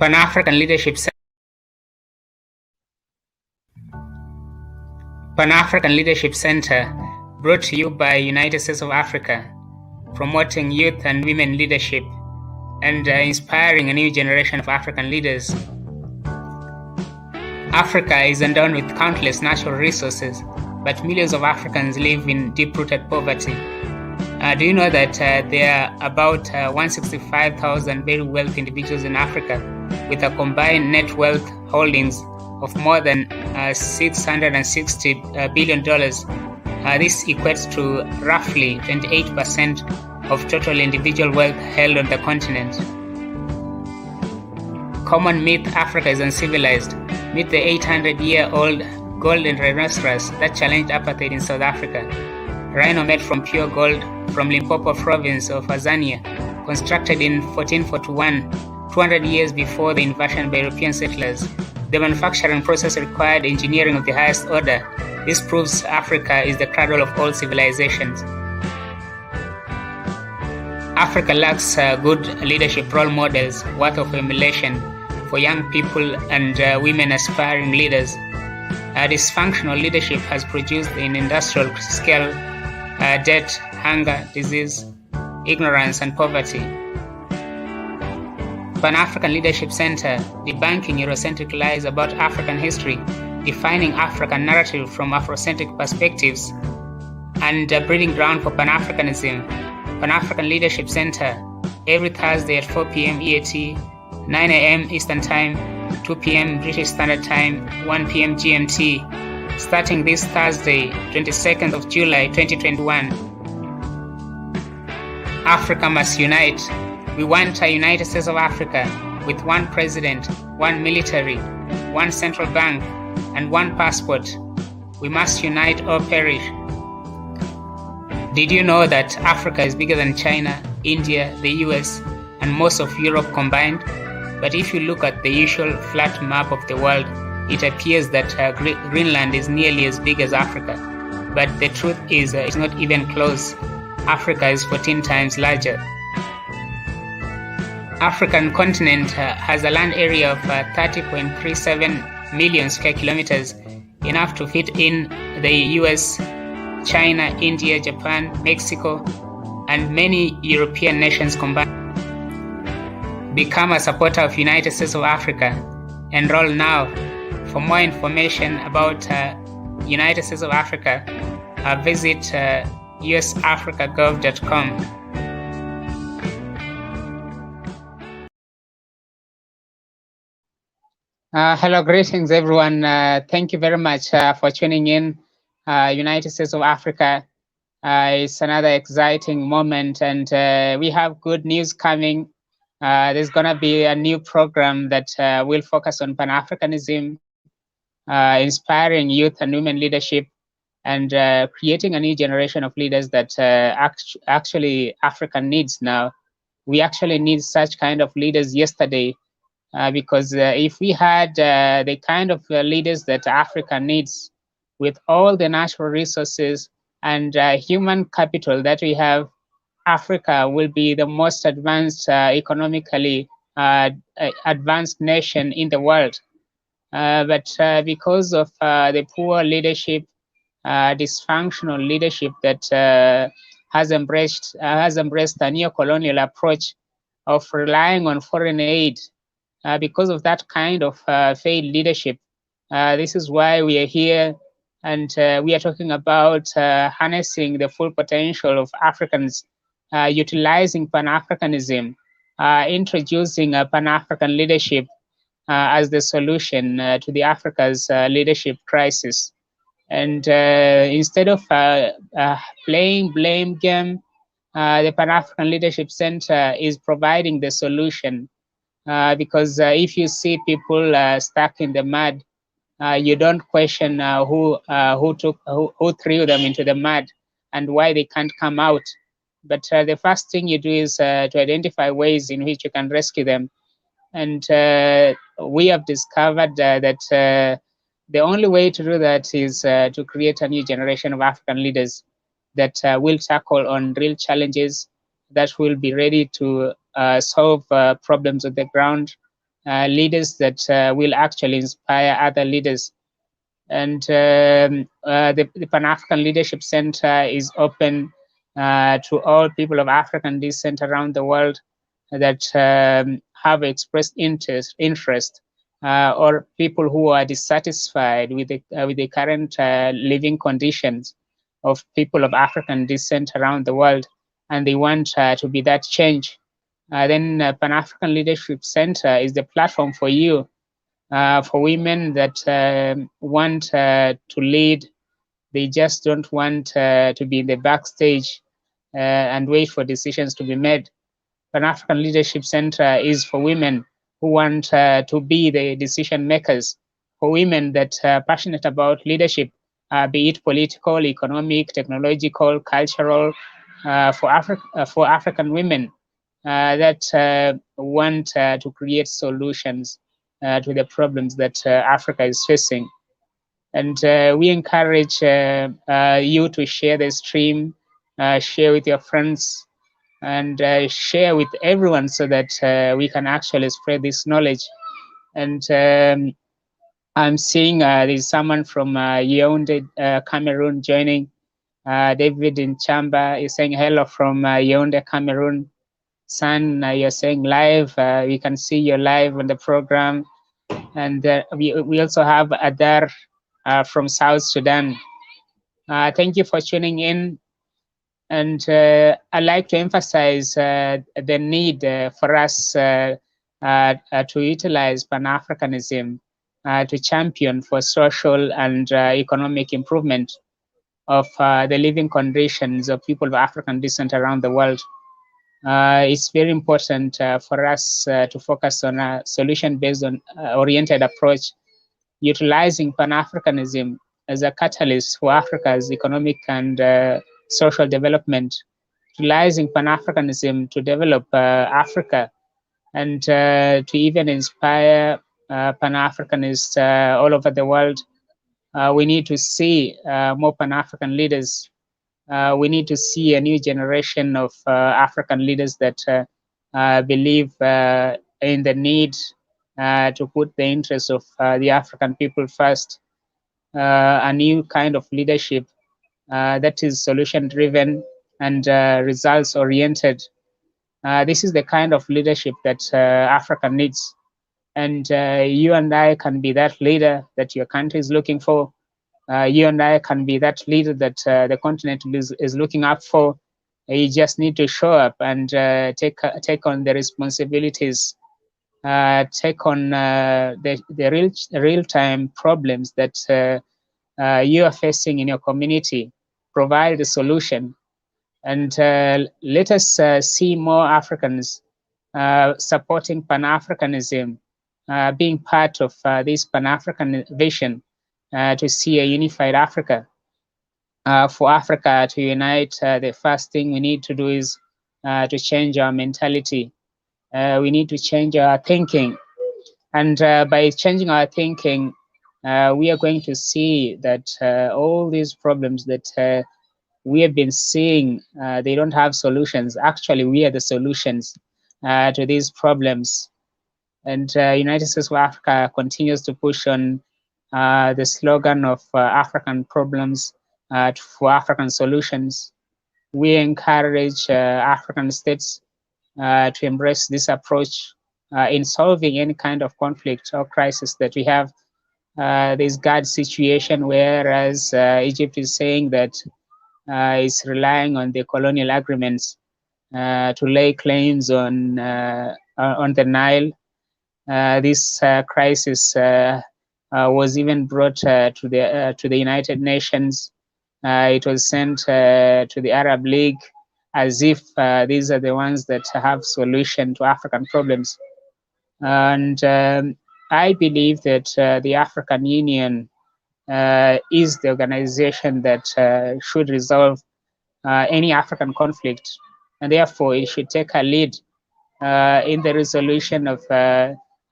Pan African Leadership Pan African Leadership Center, brought to you by United States of Africa, promoting youth and women leadership and inspiring a new generation of African leaders. Africa is endowed with countless natural resources, but millions of Africans live in deep-rooted poverty. Do you know that there are about 165,000 very wealthy individuals in Africa with a combined net wealth holdings of more than $660 billion? This equates to roughly 28% of total individual wealth held on the continent. Common myth: Africa is uncivilized. Meet the 800-year-old golden rhinoceros that challenged apartheid in South Africa. Rhino made from pure gold from Limpopo province of Tanzania, constructed in 1441, 200 years before the invasion by European settlers. The manufacturing process required engineering of the highest order. This proves Africa is the cradle of all civilizations. Africa lacks good leadership role models worth of emulation for young people and women aspiring leaders. Dysfunctional leadership has produced in industrial scale debt, hunger, disease, ignorance, and poverty. Pan African Leadership Center, debunking Eurocentric lies about African history, defining African narrative from Afrocentric perspectives, and breeding ground for Pan Africanism. Pan African Leadership Center, every Thursday at 4 p.m. EAT, 9 a.m. Eastern Time, 2 p.m. British Standard Time, 1 p.m. GMT, starting this Thursday, 22nd of July 2021. Africa must unite. We want a United States of Africa with one president, one military, one central bank, and one passport. We must unite or perish. Did you know that Africa is bigger than China, India, the US, and most of Europe combined? But if you look at the usual flat map of the world, it appears that Greenland is nearly as big as Africa. But the truth is, it's not even close. Africa is 14 times larger. African continent has a land area of 30.37 million square kilometers, enough to fit in the US, China, India, Japan, Mexico, and many European nations combined. Become a supporter of United States of Africa. Enroll now. For more information about United States of Africa, visit usafricagov.com. Hello, greetings everyone. Thank you very much for tuning in. United States of Africa. It's another exciting moment, and we have good news coming. There's going to be a new program that will focus on Pan-Africanism, inspiring youth and women leadership, and creating a new generation of leaders that actually Africa needs now. We actually need such kind of leaders yesterday, because if we had the kind of leaders that Africa needs, with all the natural resources and human capital that we have, Africa will be the most advanced, economically advanced nation in the world. But because of the poor leadership, dysfunctional leadership that has embraced a neo-colonial approach of relying on foreign aid, because of that kind of failed leadership, this is why we are here And we are talking about harnessing the full potential of Africans, utilizing Pan-Africanism, introducing a Pan-African leadership as the solution to the Africa's leadership crisis. And instead of playing blame game, the Pan-African Leadership Center is providing the solution. Because if you see people stuck in the mud, you don't question who threw them into the mud and why they can't come out. But the first thing you do is to identify ways in which you can rescue them. And we have discovered that the only way to do that is to create a new generation of African leaders that will tackle on real challenges, that will be ready to solve problems on the ground, leaders that will actually inspire other leaders. And the Pan-African Leadership Center is open to all people of African descent around the world that have expressed interest or people who are dissatisfied with the current living conditions of people of African descent around the world, and they want to be that change. Then Pan-African Leadership Center is the platform for you, for women that want to lead. They just don't want to be in the backstage and wait for decisions to be made. Pan African Leadership Center is for women who want to be the decision makers, for women that are passionate about leadership, be it political, economic, technological, cultural, for African women that want to create solutions to the problems that Africa is facing. And we encourage you to share the stream, share with your friends, and share with everyone so that we can actually spread this knowledge. And I'm seeing there's someone from Yaoundé, Cameroon joining. David in Chamba is saying hello from Yaoundé, Cameroon. San, you're saying live. We can see you live on the program. And we also have Adar from South Sudan. Thank you for tuning in. And I'd like to emphasize the need for us to utilize Pan-Africanism to champion for social and economic improvement of the living conditions of people of African descent around the world. It's very important for us to focus on a solution-based on oriented approach, utilizing Pan-Africanism as a catalyst for Africa's economic and social development, utilizing Pan-Africanism to develop Africa and to even inspire Pan-Africanists all over the world. We need to see more Pan-African leaders. We need to see a new generation of African leaders that believe in the need to put the interests of the African people first. A new kind of leadership that is solution-driven and results-oriented. This is the kind of leadership that Africa needs. And you and I can be that leader that your country is looking for. You and I can be that leader that the continent is looking up for. You just need to show up and take on the responsibilities, take on the real-time problems that you are facing in your community, provide a solution. And let us see more Africans supporting Pan-Africanism, being part of this Pan-African vision to see a unified Africa. For Africa to unite, the first thing we need to do is to change our mentality. We need to change our thinking. And by changing our thinking, we are going to see that all these problems that we have been seeing, they don't have solutions. Actually, we are the solutions to these problems. And United States of Africa continues to push on the slogan of African problems for African solutions. We encourage African states to embrace this approach in solving any kind of conflict or crisis that we have. this guard situation, whereas Egypt is saying that it's relying on the colonial agreements to lay claims on the Nile. This crisis was even brought to the United Nations. It was sent to the Arab League as if these are the ones that have solution to African problems. And I believe that the African Union is the organization that should resolve any African conflict, and therefore it should take a lead in the resolution of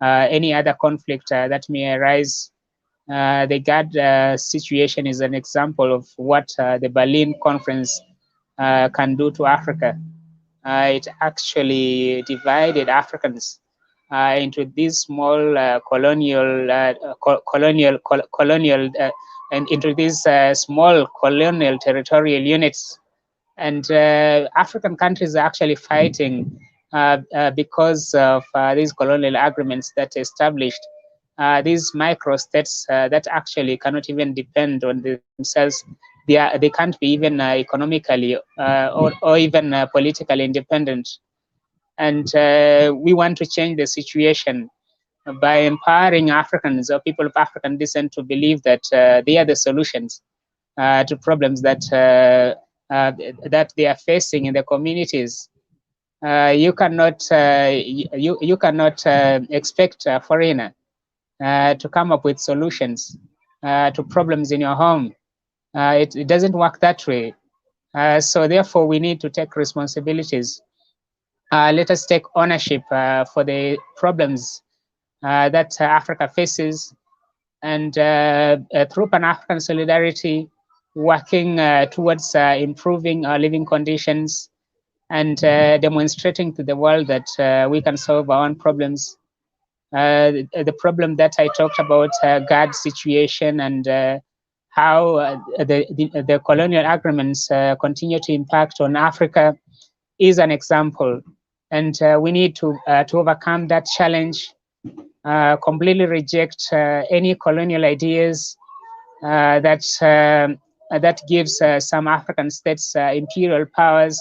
any other conflict that may arise. The GAD situation is an example of what the Berlin Conference can do to Africa. It actually divided Africans into these small colonial and into these small colonial territorial units. And African countries are actually fighting because of these colonial agreements that established these micro-states that actually cannot even depend on themselves. They can't be even economically or even politically independent. And we want to change the situation by empowering Africans or people of African descent to believe that they are the solutions to problems that that they are facing in the communities. You cannot you cannot expect a foreigner to come up with solutions to problems in your home. It doesn't work that way. So therefore, we need to take responsibilities. Let us take ownership for the problems that Africa faces, and through Pan-African solidarity, working towards improving our living conditions and demonstrating to the world that we can solve our own problems. The problem that I talked about, GAD situation, and how the colonial agreements continue to impact on Africa is an example. And we need to overcome that challenge, completely reject any colonial ideas that gives some African states imperial powers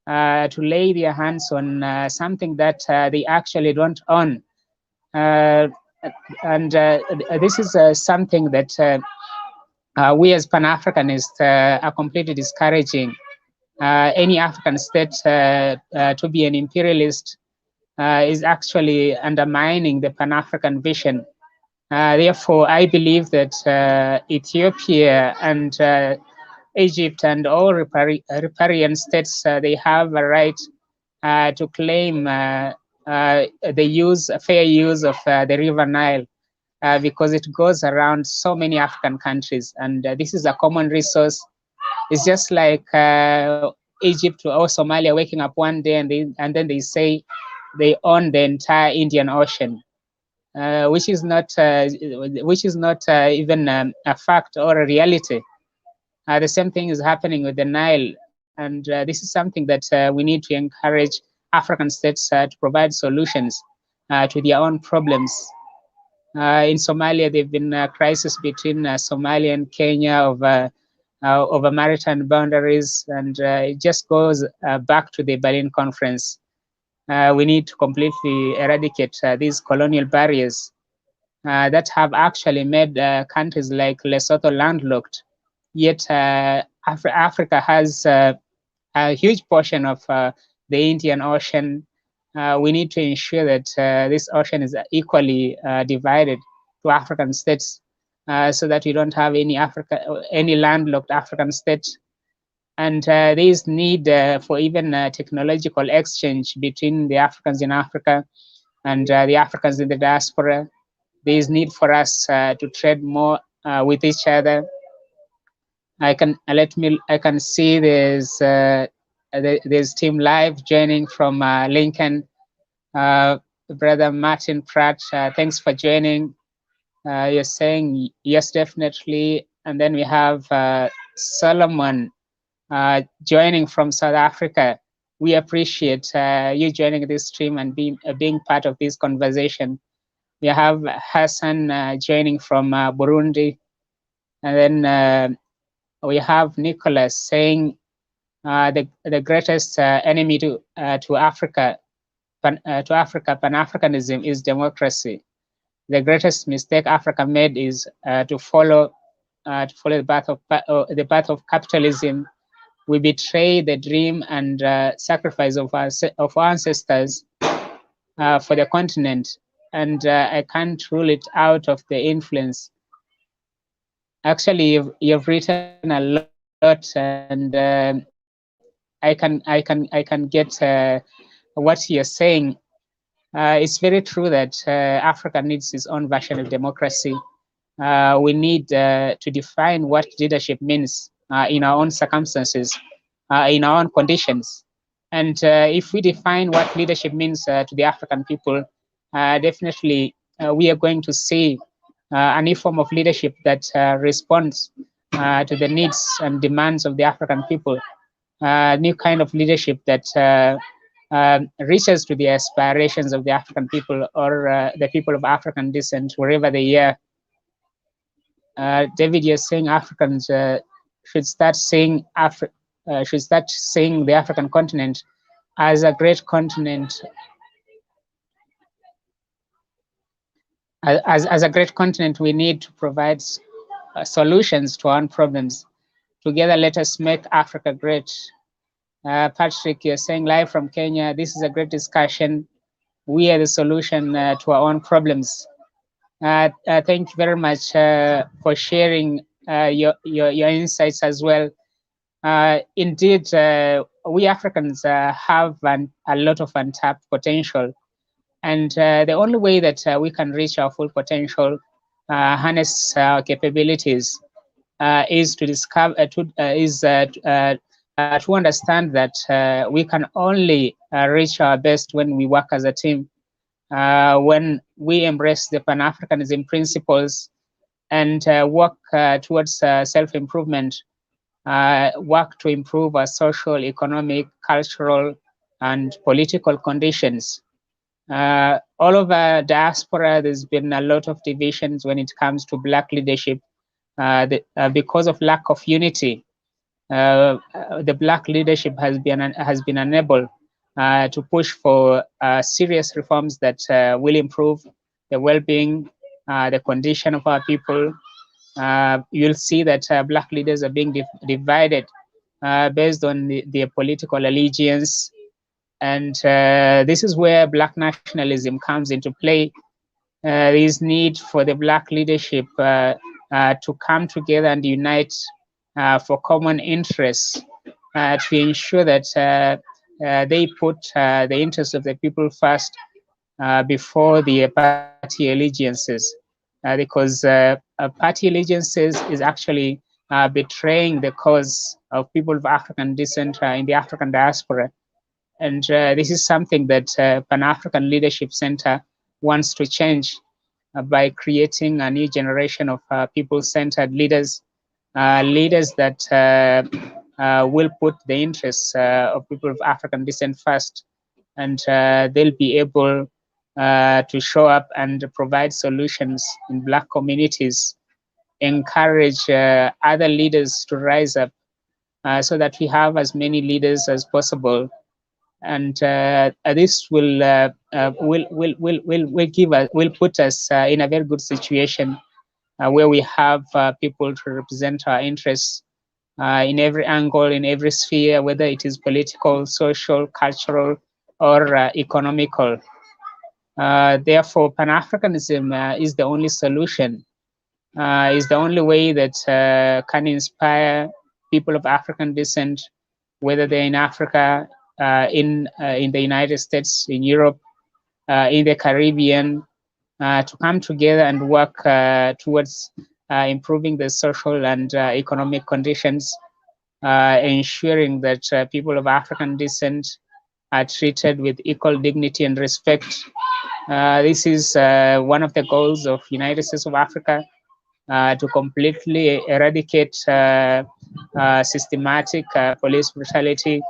to lay their hands on something that they actually don't own. And this is something that we as Pan-Africanists are completely discouraging any African state to be an imperialist is actually undermining the Pan-African vision. Therefore, I believe that Ethiopia and Egypt and all riparian states, they have a right to claim the fair use of the River Nile because it goes around so many African countries, and this is a common resource. It's just like Egypt or Somalia waking up one day and then they say they own the entire Indian Ocean, which is not even a fact or a reality. The same thing is happening with the Nile, and this is something that we need to encourage African states to provide solutions to their own problems. In Somalia, there have been a crisis between Somalia and Kenya over maritime boundaries, and it just goes back to the Berlin Conference. We need to completely eradicate these colonial barriers that have actually made countries like Lesotho landlocked. Yet Africa has a huge portion of the Indian Ocean. We need to ensure that this ocean is equally divided to African states, so that we don't have any landlocked African state. And there is need for even technological exchange between the Africans in Africa and the Africans in the diaspora. There is need for us to trade more with each other. I can see there's team live joining from Lincoln. Brother Martin Pratt, thanks for joining. You're saying yes, definitely. And then we have Solomon joining from South Africa. We appreciate you joining this stream and being part of this conversation. We have Hassan joining from Burundi, and then we have Nicholas saying the greatest enemy to Africa, Pan Africanism is democracy. The greatest mistake Africa made is to follow the path of capitalism. We betray the dream and sacrifice of our ancestors for the continent, and I can't rule it out of the influence. Actually, you've written a lot, and I can get what you're saying. It's very true that Africa needs its own version of democracy. We need to define what leadership means in our own circumstances, in our own conditions. And if we define what leadership means to the African people, definitely we are going to see a new form of leadership that responds to the needs and demands of the African people, a new kind of leadership that reaches to the aspirations of the African people or the people of African descent, wherever they are. David, you're saying Africans should start seeing the African continent as a great continent, as a great continent. We need to provide solutions to our own problems. Together, let us make Africa great. Patrick, you're saying live from Kenya. This is a great discussion. We are the solution to our own problems. Thank you very much for sharing your insights as well. Indeed, we Africans have a lot of untapped potential, and the only way that we can reach our full potential, harness our capabilities, is to discover to understand that we can only reach our best when we work as a team. When we embrace the Pan-Africanism principles and work towards self-improvement, work to improve our social, economic, cultural, and political conditions. All over diaspora, there's been a lot of divisions when it comes to Black leadership because of lack of unity. The Black leadership has been unable to push for serious reforms that will improve the well-being, the condition of our people. You'll see that Black leaders are being divided based on their political allegiance, and this is where Black nationalism comes into play. There is need for the Black leadership to come together and unite for common interests, to ensure that they put the interests of the people first before the party allegiances, because party allegiances is actually betraying the cause of people of African descent in the African diaspora. And this is something that Pan-African Leadership Center wants to change by creating a new generation of people-centered leaders, leaders that will put the interests of people of African descent first, and they'll be able to show up and provide solutions in Black communities, encourage other leaders to rise up so that we have as many leaders as possible. And this will put us in a very good situation where we have people to represent our interests in every angle, in every sphere, whether it is political, social, cultural, or economical. Therefore, Pan-Africanism is the only solution, is the only way that can inspire people of African descent, whether they're in Africa, in the United States, in Europe, in the Caribbean, to come together and work towards improving the social and economic conditions, ensuring that people of African descent are treated with equal dignity and respect. This is one of the goals of United States of Africa, to completely eradicate systematic police brutality,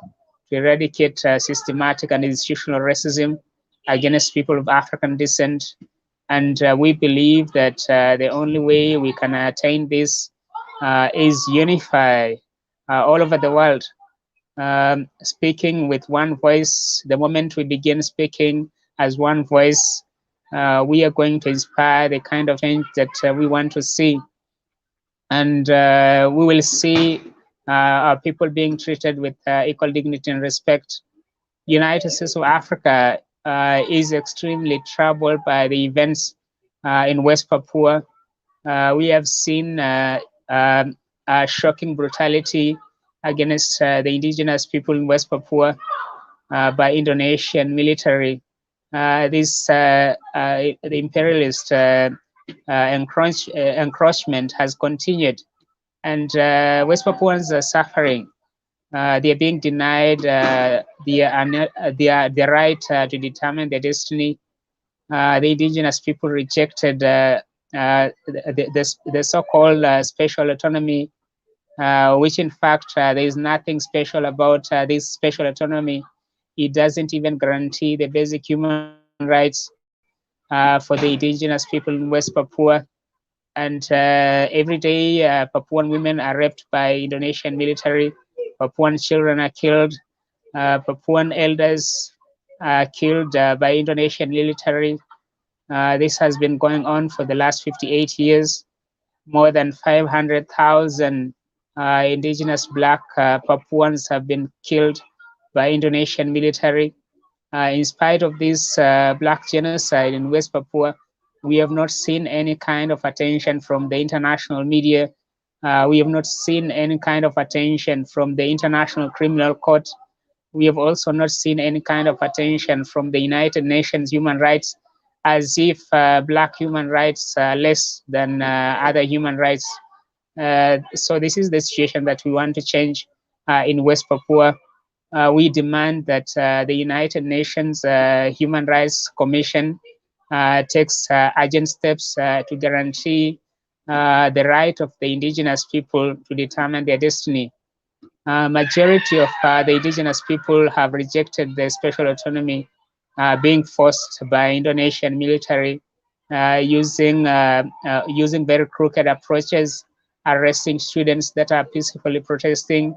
to eradicate systematic and institutional racism against people of African descent, And we believe that the only way we can attain this is unify all over the world, speaking with one voice. The moment we begin speaking as one voice, we are going to inspire the kind of change that we want to see. And we will see our people being treated with equal dignity and respect. United States of Africa is extremely troubled by the events in West Papua. We have seen shocking brutality against the indigenous people in West Papua by Indonesian military. The imperialist encroachment has continued, and West Papuans are suffering. They are being denied the right to determine their destiny. The indigenous people rejected the so-called special autonomy, which in fact there is nothing special about this special autonomy. It doesn't even guarantee the basic human rights for the indigenous people in West Papua. And every day, Papuan women are raped by Indonesian military. Papuan children are killed. Papuan elders are killed by Indonesian military. This has been going on for the last 58 years. More than 500,000 indigenous black Papuans have been killed by Indonesian military. In spite of this black genocide in West Papua, we have not seen any kind of attention from the international media. We have not seen any kind of attention from the International Criminal Court. We have also not seen any kind of attention from the United Nations human rights, as if black human rights are less than other human rights. So this is the situation that we want to change in West Papua. We demand that the United Nations Human Rights Commission takes urgent steps to guarantee the right of the indigenous people to determine their destiny. Majority of the indigenous people have rejected the special autonomy being forced by Indonesian military using very crooked approaches, arresting students that are peacefully protesting,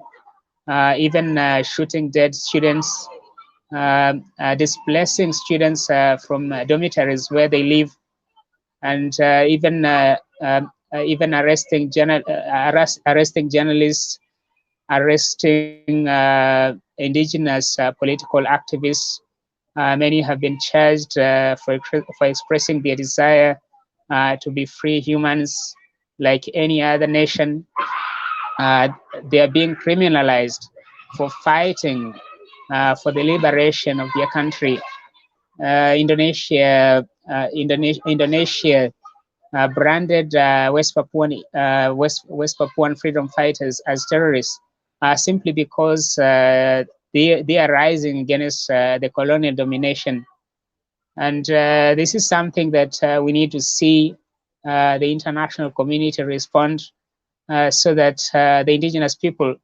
even shooting dead students, displacing students from dormitories where they live, and even arresting journalists, arresting indigenous political activists. Many have been charged for expressing their desire to be free humans like any other nation. They are being criminalized for fighting for the liberation of their country. Indonesia branded West Papuan freedom fighters as terrorists simply because they are rising against the colonial domination. And this is something that we need to see the international community respond so that the indigenous people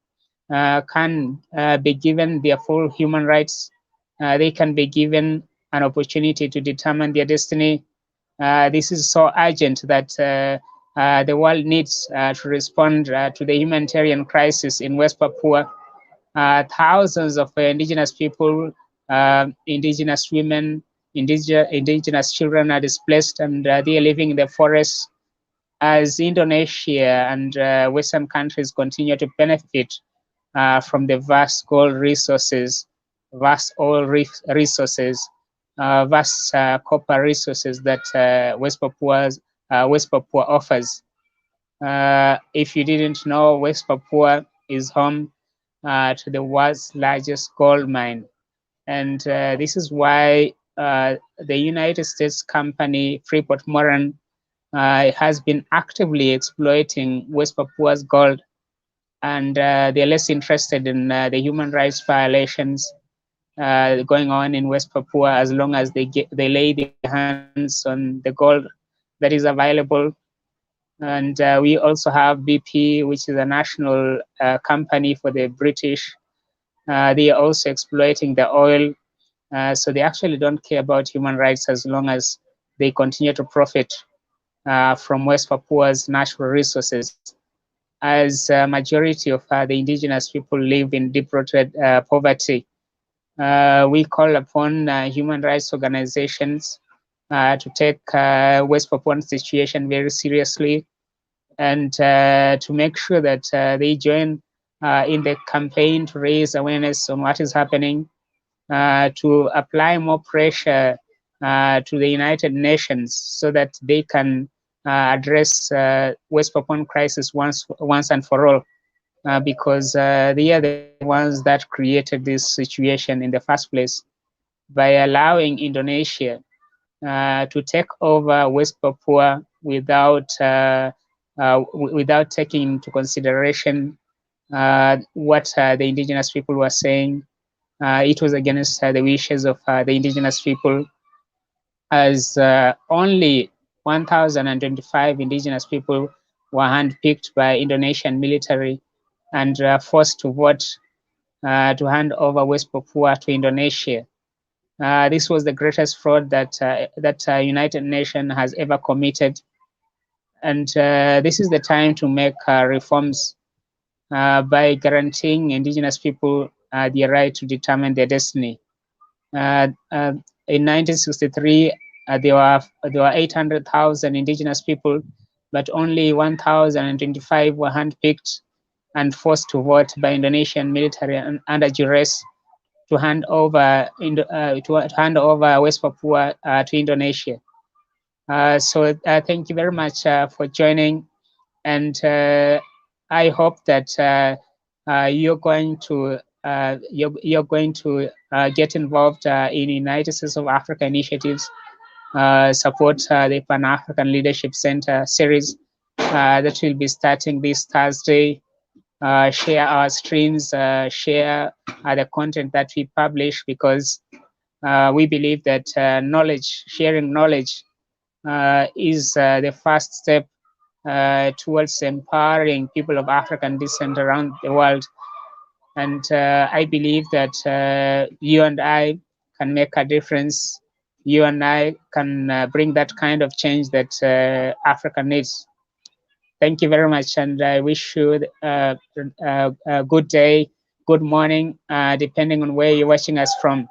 can be given their full human rights. They can be given an opportunity to determine their destiny. This is so urgent that the world needs to respond to the humanitarian crisis in West Papua. Thousands of indigenous people, indigenous women, indigenous children are displaced, and they are living in the forests. As Indonesia and Western countries continue to benefit from the vast gold resources, vast oil resources, vast copper resources that West Papua offers. If you didn't know, West Papua is home to the world's largest gold mine. And this is why the United States company Freeport-McMoRan has been actively exploiting West Papua's gold, and they're less interested in the human rights violations going on in West Papua, as long as they lay their hands on the gold that is available. And we also have BP, which is a national company for the British. They are also exploiting the oil. So they actually don't care about human rights as long as they continue to profit from West Papua's natural resources, as a majority of the indigenous people live in deep-rooted poverty. We call upon human rights organizations to take West Papuan situation very seriously, and to make sure that they join in the campaign to raise awareness on what is happening, to apply more pressure to the United Nations so that they can address West Papuan crisis once and for all, because they are the ones that created this situation in the first place by allowing Indonesia to take over West Papua without taking into consideration what the indigenous people were saying. It was against the wishes of the indigenous people, as only 1,025 indigenous people were handpicked by Indonesian military and forced to vote to hand over West Papua to Indonesia. This was the greatest fraud that United Nations has ever committed, and this is the time to make reforms by guaranteeing indigenous people the right to determine their destiny. In 1963, there were 800,000 indigenous people, but only 1,025 were handpicked and forced to vote by Indonesian military under duress to hand over West Papua to Indonesia. So thank you very much for joining, and I hope that you're going to get involved in United States of Africa initiatives, support the Pan African Leadership Center series that will be starting this Thursday. Share our streams, share the content that we publish, because we believe that sharing knowledge is the first step towards empowering people of African descent around the world. And I believe that you and I can make a difference. You and I can bring that kind of change that Africa needs. Thank you very much, and I wish you a good day, good morning, depending on where you're watching us from.